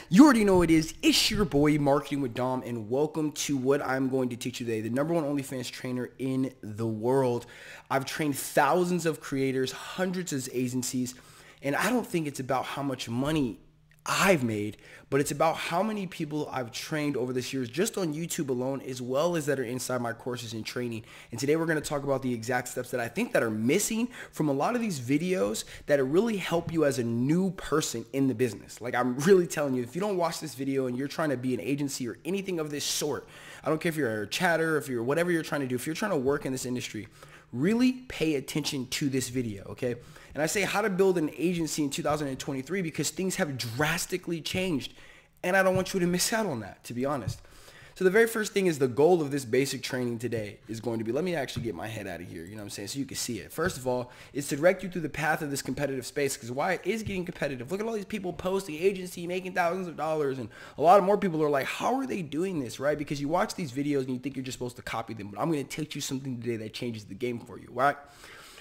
You already know it is. It's your boy, Marketing with Dom, and welcome to what I'm going to teach you today. The #1 OnlyFans trainer in the world. I've trained thousands of creators, hundreds of agencies, and I don't think it's about how much money I've made, but it's about how many people I've trained over this years just on YouTube alone, as well as that are inside my courses and training. And today we're going to talk about the exact steps that I think that are missing from a lot of these videos that really help you as a new person in the business. Like, I'm really telling you, if you don't watch this video and you're trying to be an agency or anything of this sort, I don't care if you're a chatter, if you're whatever you're trying to do, if you're trying to work in this industry, really pay attention to this video, okay? And I say how to build an agency in 2023 because things have drastically changed, and I don't want you to miss out on that, to be honest. So the very first thing is the goal of this basic training today is going to be, let me actually get my head out of here, you know what I'm saying, so you can see it. First of all, is to direct you through the path of this competitive space, because why it is getting competitive. Look at all these people posting agency, making thousands of dollars, and a lot of more people are like, how are they doing this, right? Because you watch these videos and you think you're just supposed to copy them, but I'm going to teach you something today that changes the game for you, right?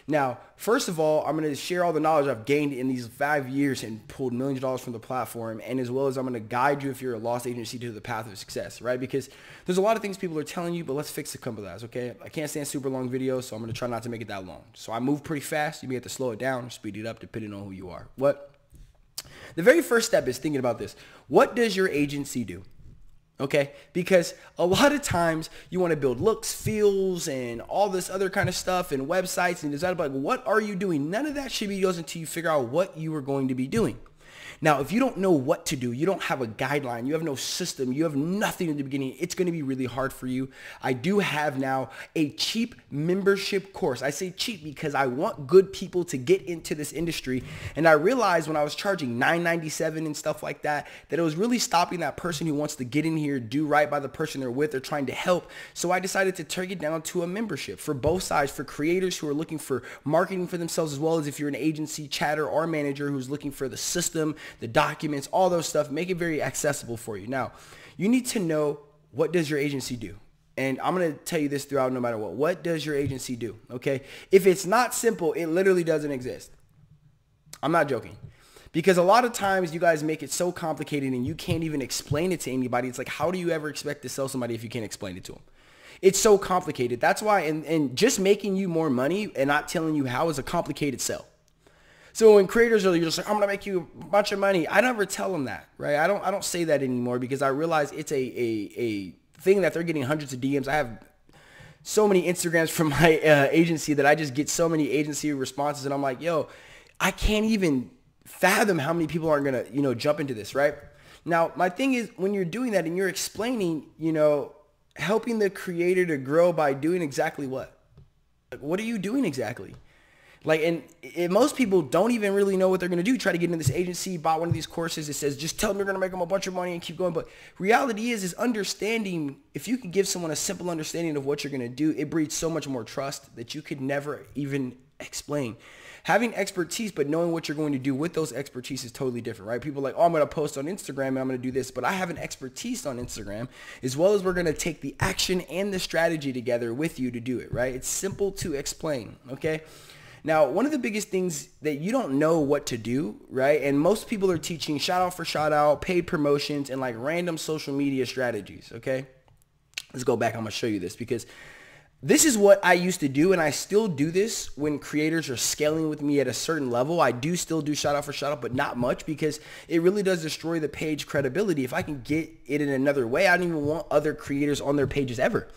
Now, first of all, I'm going to share all the knowledge I've gained in these 5 years and pulled millions of dollars from the platform, and as well as I'm going to guide you if you're a lost agency to the path of success, right? Because there's a lot of things people are telling you, but let's fix a couple of that, okay? I can't stand super long videos, so I'm going to try not to make it that long. So I move pretty fast. You may have to slow it down or speed it up depending on who you are. The very first step is thinking about this. What does your agency do? Okay, because a lot of times you want to build looks, feels, and all this other kind of stuff and websites and design, but what are you doing? None of that should be goes until you figure out what you are going to be doing. Now, if you don't know what to do, you don't have a guideline, you have no system, you have nothing in the beginning, it's going to be really hard for you. I do have now a cheap membership course. I say cheap because I want good people to get into this industry. And I realized when I was charging $9.97 and stuff like that, that it was really stopping that person who wants to get in here, do right by the person they're with or trying to help. So I decided to take it down to a membership for both sides, for creators who are looking for marketing for themselves, as well as if you're an agency, chatter, or manager who's looking for the system, the documents, all those stuff. Make it very accessible for you. Now, you need to know, what does your agency do? And I'm going to tell you this throughout no matter what. What does your agency do? Okay? If it's not simple, it literally doesn't exist. I'm not joking. Because a lot of times you guys make it so complicated and you can't even explain it to anybody. It's like, how do you ever expect to sell somebody if you can't explain it to them? It's so complicated. That's why, and just making you more money and not telling you how is a complicated sell. So when creators are just like, I'm going to make you a bunch of money, I never tell them that, right? I don't say that anymore because I realize it's a thing that they're getting hundreds of DMs. I have so many Instagrams from my agency that I just get so many agency responses, and I'm like, yo, I can't even fathom how many people aren't going to, jump into this, right? Now, my thing is, when you're doing that and you're explaining, helping the creator to grow by doing exactly what? Like, what are you doing exactly? Like, and most people don't even really know what they're going to do. Try to get into this agency, bought one of these courses. It says, just tell them you're going to make them a bunch of money and keep going. But reality is understanding, if you can give someone a simple understanding of what you're going to do, it breeds so much more trust that you could never even explain. Having expertise, but knowing what you're going to do with those expertise is totally different, right? People are like, oh, I'm going to post on Instagram and I'm going to do this, but I have an expertise on Instagram, as well as we're going to take the action and the strategy together with you to do it, right? It's simple to explain, okay? Now, one of the biggest things that you don't know what to do, right? And most people are teaching shout out for shout out, paid promotions, and like random social media strategies, okay? Let's go back. I'm going to show you this because this is what I used to do, and I still do this when creators are scaling with me at a certain level. I do still do shout out for shout out, but not much because it really does destroy the page credibility. If I can get it in another way, I don't even want other creators on their pages ever.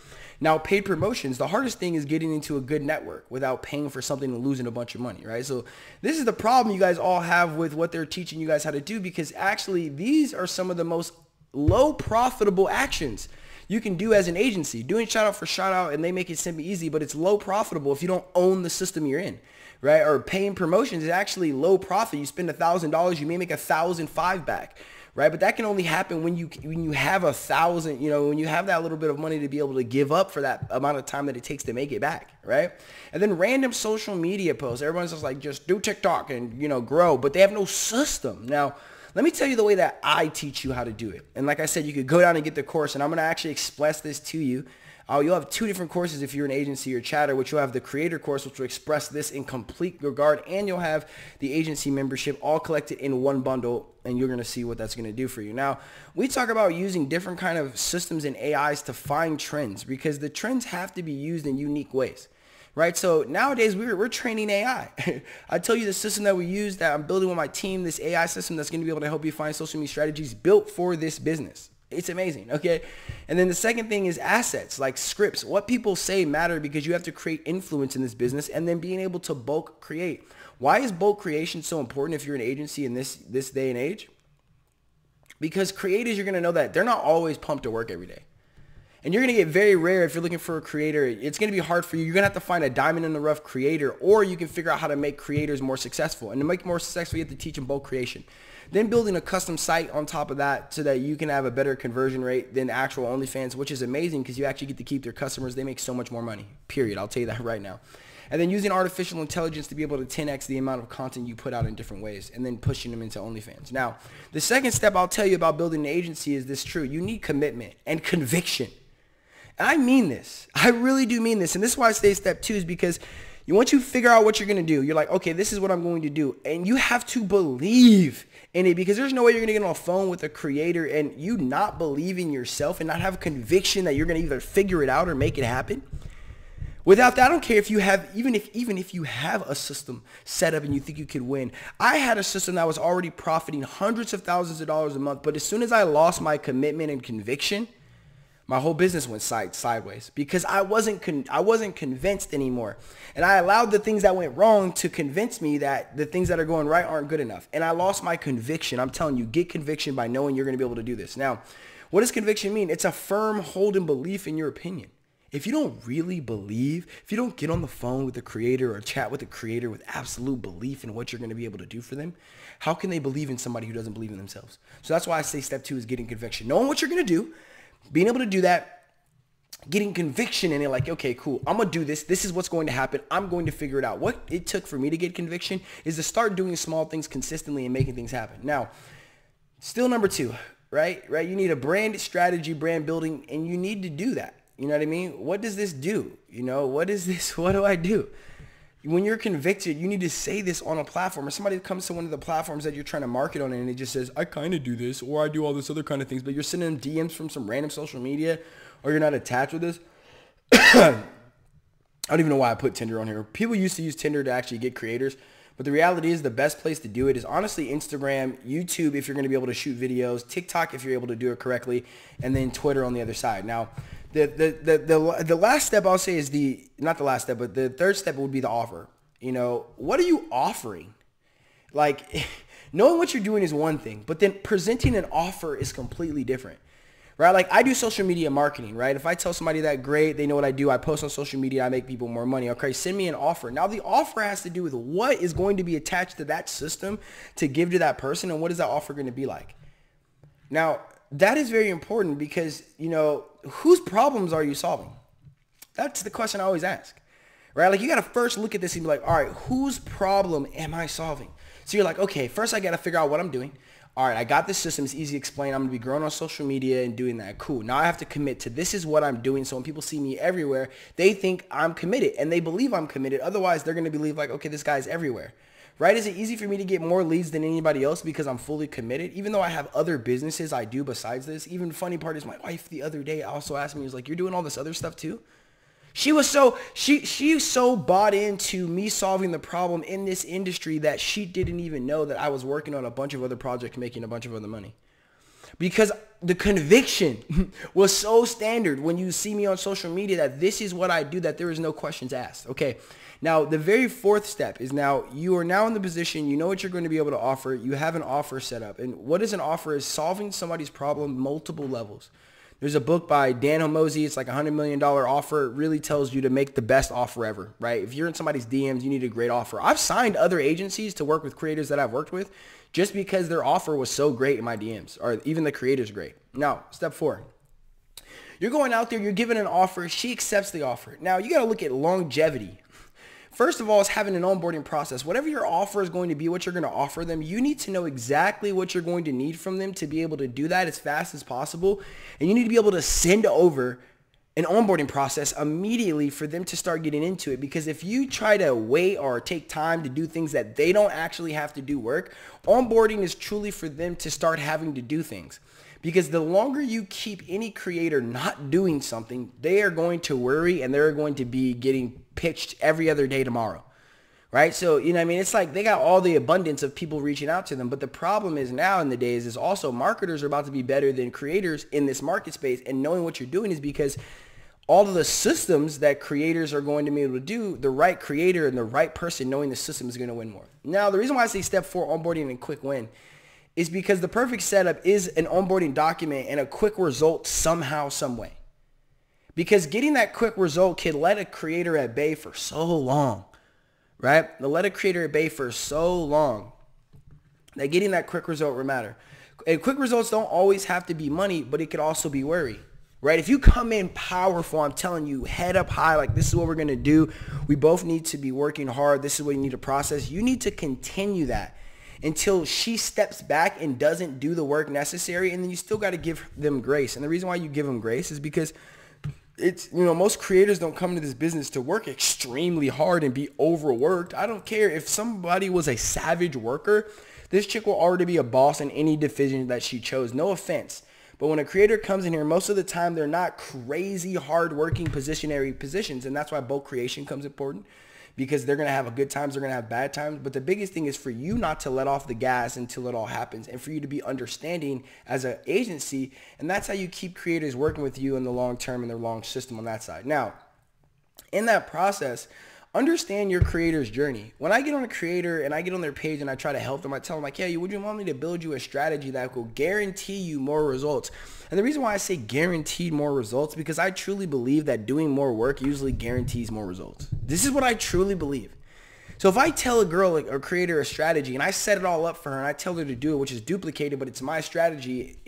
Now, paid promotions, the hardest thing is getting into a good network without paying for something and losing a bunch of money, right? So this is the problem you guys all have with what they're teaching you guys how to do, because actually these are some of the most low profitable actions you can do as an agency. Doing shout out for shout out, and they make it simple easy, but it's low profitable if you don't own the system you're in, right? Or paying promotions is actually low profit. You spend $1,000, you may make $1,005 back. Right, but that can only happen when you have 1,000, when you have that little bit of money to be able to give up for that amount of time that it takes to make it back, right? And then random social media posts. Everyone's just like, just do TikTok and, grow, but they have no system. Now, let me tell you the way that I teach you how to do it. And like I said, you could go down and get the course, and I'm going to actually express this to you. You'll have 2 different courses if you're an agency or chatter, which you'll have the creator course, which will express this in complete regard, and you'll have the agency membership all collected in one bundle, and you're going to see what that's going to do for you. Now, we talk about using different kind of systems and AIs to find trends, because the trends have to be used in unique ways. Right? So nowadays we're training AI. I tell you the system that we use that I'm building with my team, this AI system that's going to be able to help you find social media strategies built for this business. It's amazing. Okay. And then the second thing is assets like scripts. What people say matter because you have to create influence in this business, and then being able to bulk create. Why is bulk creation so important if you're an agency in this day and age? Because creators, you're going to know that they're not always pumped to work every day. And you're going to get very rare if you're looking for a creator. It's going to be hard for you. You're going to have to find a diamond in the rough creator, or you can figure out how to make creators more successful. And to make more successful, you have to teach them bulk creation. Then building a custom site on top of that so that you can have a better conversion rate than actual OnlyFans, which is amazing because you actually get to keep their customers. They make so much more money, period. I'll tell you that right now. And then using artificial intelligence to be able to 10x the amount of content you put out in different ways, and then pushing them into OnlyFans. Now, the second step I'll tell you about building an agency is this true. You need commitment and conviction. And I mean this. I really do mean this. And this is why I say step 2 is because once you figure out what you're going to do, you're like, okay, this is what I'm going to do. And you have to believe in it, because there's no way you're going to get on a phone with a creator and you not believe in yourself and not have conviction that you're going to either figure it out or make it happen. Without that, I don't care if you have, even if you have a system set up and you think you could win. I had a system that was already profiting hundreds of thousands of dollars a month. But as soon as I lost my commitment and conviction, my whole business went sideways because I wasn't convinced anymore. And I allowed the things that went wrong to convince me that the things that are going right aren't good enough. And I lost my conviction. I'm telling you, get conviction by knowing you're going to be able to do this. Now, what does conviction mean? It's a firm hold and belief in your opinion. If you don't really believe, if you don't get on the phone with the creator or chat with the creator with absolute belief in what you're going to be able to do for them, how can they believe in somebody who doesn't believe in themselves? So that's why I say step 2 is getting conviction. Knowing what you're going to do, being able to do that, getting conviction in it, like, okay, cool, I'm going to do this. This is what's going to happen. I'm going to figure it out. What it took for me to get conviction is to start doing small things consistently and making things happen. Now, still number 2, right? You need a brand strategy, brand building, and you need to do that. You know what I mean? What does this do? You know, what is this? What do I do? When you're convicted, you need to say this on a platform, or somebody comes to one of the platforms that you're trying to market on and it just says, I kind of do this, or I do all this other kind of things, but you're sending them DMs from some random social media, or you're not attached with this. I don't even know why I put Tinder on here. People used to use Tinder to actually get creators, but the reality is the best place to do it is honestly Instagram, YouTube if you're going to be able to shoot videos, TikTok if you're able to do it correctly, and then Twitter on the other side. Now, the last step I'll say is not the last step, but the third step would be the offer. You know, what are you offering? Like, knowing what you're doing is one thing, but then presenting an offer is completely different, right? Like, I do social media marketing, right? If I tell somebody that, great, they know what I do, I post on social media, I make people more money. Okay, send me an offer. Now, the offer has to do with what is going to be attached to that system to give to that person, and what is that offer going to be like? Now, that is very important because, you know, whose problems are you solving? That's the question I always ask, right? Like, you got to first look at this and be like, all right, whose problem am I solving? So you're like, okay, first I got to figure out what I'm doing. All right, I got this system. It's easy to explain. I'm going to be growing on social media and doing that. Cool. Now I have to commit to this is what I'm doing. So when people see me everywhere, they think I'm committed and they believe I'm committed. Otherwise, they're going to believe like, okay, this guy's everywhere. Right? Is it easy for me to get more leads than anybody else because I'm fully committed? Even though I have other businesses I do besides this. Even the funny part is my wife the other day also asked me, was like, you're doing all this other stuff too? She was she so bought into me solving the problem in this industry that she didn't even know that I was working on a bunch of other projects making a bunch of other money. Because the conviction was so standard when you see me on social media that this is what I do, that there is no questions asked. Okay. Now, the very fourth step is now you are now in the position, you know what you're going to be able to offer. You have an offer set up. And what is an offer is solving somebody's problem multiple levels. There's a book by Dan Homosy. It's like a $100 million offer. It really tells you to make the best offer ever, right? If you're in somebody's DMs, you need a great offer. I've signed other agencies to work with creators that I've worked with just because their offer was so great in my DMs, or even the creator's great. Now, step 4. You're going out there, you're giving an offer. She accepts the offer. Now, you got to look at longevity. First of all, is having an onboarding process. Whatever your offer is going to be, what you're going to offer them, you need to know exactly what you're going to need from them to be able to do that as fast as possible. And you need to be able to send over an onboarding process immediately for them to start getting into it. Because if you try to wait or take time to do things that they don't actually have to do work, onboarding is truly for them to start having to do things. Because the longer you keep any creator not doing something, they are going to worry and they're going to be getting pitched every other day tomorrow. Right? So, you know what I mean? It's like they got all the abundance of people reaching out to them. But the problem is now in the days is also marketers are about to be better than creators in this market space. And knowing what you're doing is because all of the systems that creators are going to be able to do, the right creator and the right person knowing the system is going to win more. Now, the reason why I say step 4, onboarding and quick win, is because the perfect setup is an onboarding document and a quick result somehow, some way. Because getting that quick result can let a creator at bay for so long. Right? They'll let a creator at bay for so long that getting that quick result will matter. And quick results don't always have to be money, but it could also be worry. Right? If you come in powerful, I'm telling you, head up high, like this is what we're going to do. We both need to be working hard. This is what you need to process. You need to continue that until she steps back and doesn't do the work necessary. And then you still got to give them grace. And the reason why you give them grace is because it's, you know, most creators don't come to this business to work extremely hard and be overworked. I don't care if somebody was a savage worker. This chick will already be a boss in any division that she chose. No offense. But when a creator comes in here, most of the time they're not crazy hard-working positions. And that's why bulk creation comes important. Because they're going to have a good times, they're going to have bad times. But the biggest thing is for you not to let off the gas until it all happens and for you to be understanding as an agency. And that's how you keep creators working with you in the long term and the long system on that side. Now, in that process, understand your creator's journey. When I get on a creator and I get on their page and I try to help them, I tell them like, yeah, would you want me to build you a strategy that will guarantee you more results? And the reason why I say guaranteed more results, because I truly believe that doing more work usually guarantees more results. This is what I truly believe. So if I tell a girl or creator a strategy and I set it all up for her and I tell her to do it, which is duplicated, but it's my strategy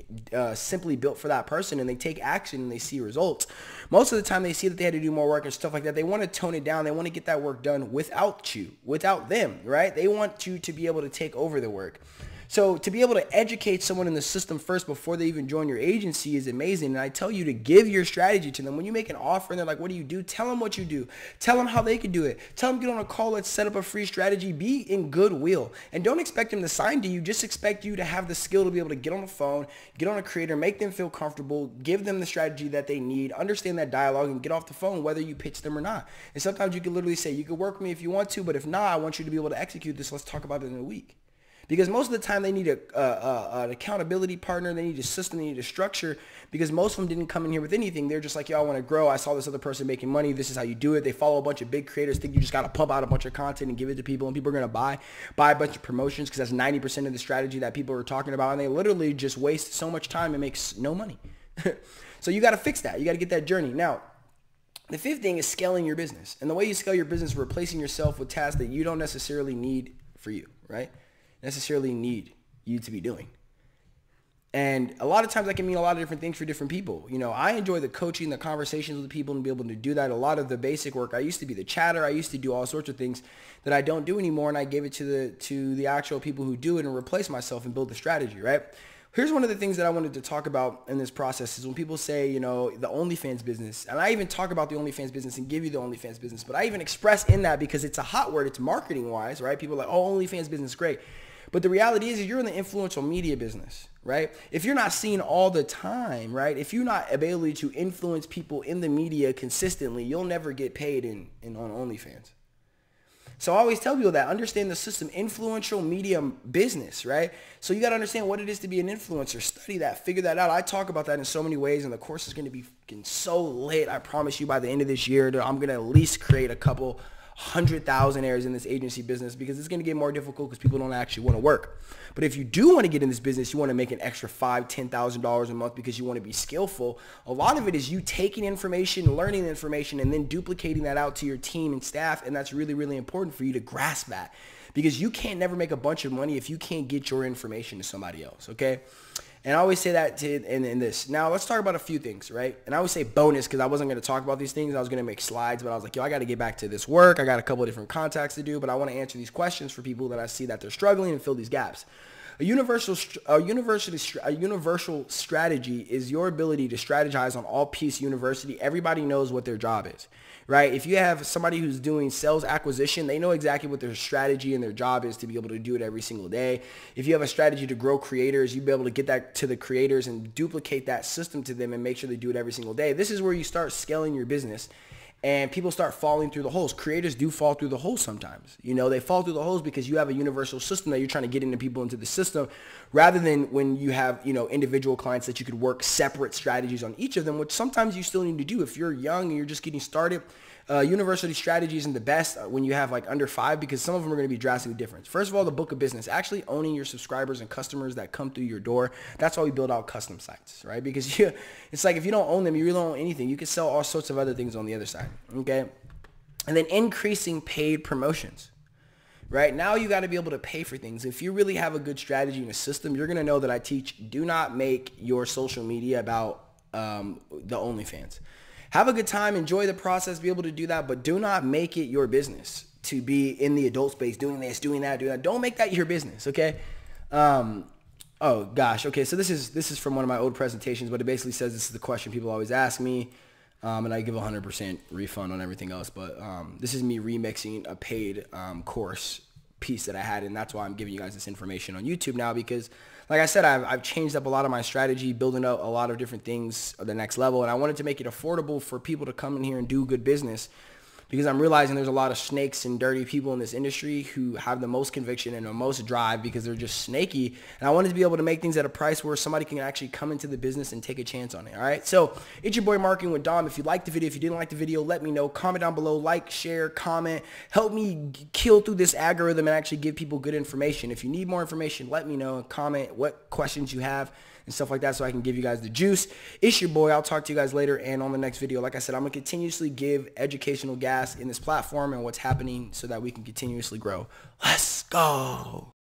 simply built for that person, and they take action and they see results, most of the time they see that they had to do more work and stuff like that. They want to tone it down. They want to get that work done without you, without them, right? They want you to be able to take over the work. So to be able to educate someone in the system first before they even join your agency is amazing. And I tell you to give your strategy to them. When you make an offer and they're like, what do you do? Tell them what you do. Tell them how they can do it. Tell them get on a call. Let's set up a free strategy. Be in goodwill. And don't expect them to sign to you. Just expect you to have the skill to be able to get on the phone, get on a creator, make them feel comfortable, give them the strategy that they need, understand that dialogue, and get off the phone whether you pitch them or not. And sometimes you can literally say, you can work with me if you want to, but if not, I want you to be able to execute this. Let's talk about it in a week. Because most of the time they need an accountability partner, they need a system, they need a structure, because most of them didn't come in here with anything. They're just like, yo, I want to grow. I saw this other person making money. This is how you do it. They follow a bunch of big creators, think you just got to pump out a bunch of content and give it to people, and people are going to buy a bunch of promotions because that's 90% of the strategy that people are talking about, and they literally just waste so much time and makes no money. So you got to fix that. You got to get that journey. Now, the fifth thing is scaling your business. And the way you scale your business is replacing yourself with tasks that you don't necessarily need for you, right? Necessarily need you to be doing. And a lot of times that can mean a lot of different things for different people. You know, I enjoy the coaching, the conversations with people, and be able to do that. A lot of the basic work, I used to be the chatter. I used to do all sorts of things that I don't do anymore, and I gave it to the actual people who do it and replace myself and build the strategy, right? Here's one of the things that I wanted to talk about in this process is when people say, you know, the Onlyfans business, and I even talk about the Onlyfans business and give you the Onlyfans business, but I even express in that because it's a hot word, it's marketing wise, right? People are like, oh, Onlyfans business is great. But the reality is you're in the influential media business, right? If you're not seen all the time, right? If you're not able to influence people in the media consistently, you'll never get paid on OnlyFans. So I always tell people that, understand the system, influential media business, right? So you got to understand what it is to be an influencer. Study that, figure that out. I talk about that in so many ways, and the course is going to be so lit. I promise you by the end of this year, I'm going to at least create a couple 100,000 in this agency business, because it's going to get more difficult because people don't actually want to work. But if you do want to get in this business, you want to make an extra $5,000, $10,000 a month because you want to be skillful. A lot of it is you taking information, learning information, and then duplicating that out to your team and staff. And that's really, really important for you to grasp that, because you can't never make a bunch of money if you can't get your information to somebody else. Okay. And I always say that in this. Now, let's talk about a few things, right? And I always say bonus because I wasn't going to talk about these things. I was going to make slides, but I was like, yo, I got to get back to this work. I got a couple of different contacts to do, but I want to answer these questions for people that I see that they're struggling and fill these gaps. A universal strategy is your ability to strategize on all piece university. Everybody knows what their job is, right? If you have somebody who's doing sales acquisition, they know exactly what their strategy and their job is to be able to do it every single day. If you have a strategy to grow creators, you'll be able to get that to the creators and duplicate that system to them and make sure they do it every single day. This is where you start scaling your business. And people start falling through the holes. Creators do fall through the holes sometimes. You know, they fall through the holes because you have a universal system that you're trying to get into people into the system, rather than when you have, you know, individual clients that you could work separate strategies on each of them, which sometimes you still need to do. If you're young and you're just getting started, university strategy isn't the best when you have like under 5, because some of them are going to be drastically different. First of all, the book of business, actually owning your subscribers and customers that come through your door. That's why we build out custom sites, right? Because it's like if you don't own them, you really don't own anything. You can sell all sorts of other things on the other side, okay? And then increasing paid promotions. Right now, you got to be able to pay for things. If you really have a good strategy and a system, you're going to know that I teach, do not make your social media about the OnlyFans. Have a good time, enjoy the process, be able to do that, but do not make it your business to be in the adult space doing this, doing that, doing that. Don't make that your business, okay? Oh gosh, okay, so this is from one of my old presentations, but it basically says this is the question people always ask me, and I give 100% refund on everything else, but this is me remixing a paid course piece that I had, and that's why I'm giving you guys this information on YouTube now, because like I said, I've changed up a lot of my strategy, building up a lot of different things at the next level, and I wanted to make it affordable for people to come in here and do good business, because I'm realizing there's a lot of snakes and dirty people in this industry who have the most conviction and the most drive because they're just snaky, and I wanted to be able to make things at a price where somebody can actually come into the business and take a chance on it, all right? So it's your boy Marketing with Dom. If you liked the video, if you didn't like the video, let me know. Comment down below, like, share, comment. Help me kill through this algorithm and actually give people good information. If you need more information, let me know and comment what questions you have and stuff like that so I can give you guys the juice. It's your boy. I'll talk to you guys later and on the next video. Like I said, I'm going to continuously give educational gas in this platform and what's happening so that we can continuously grow. Let's go.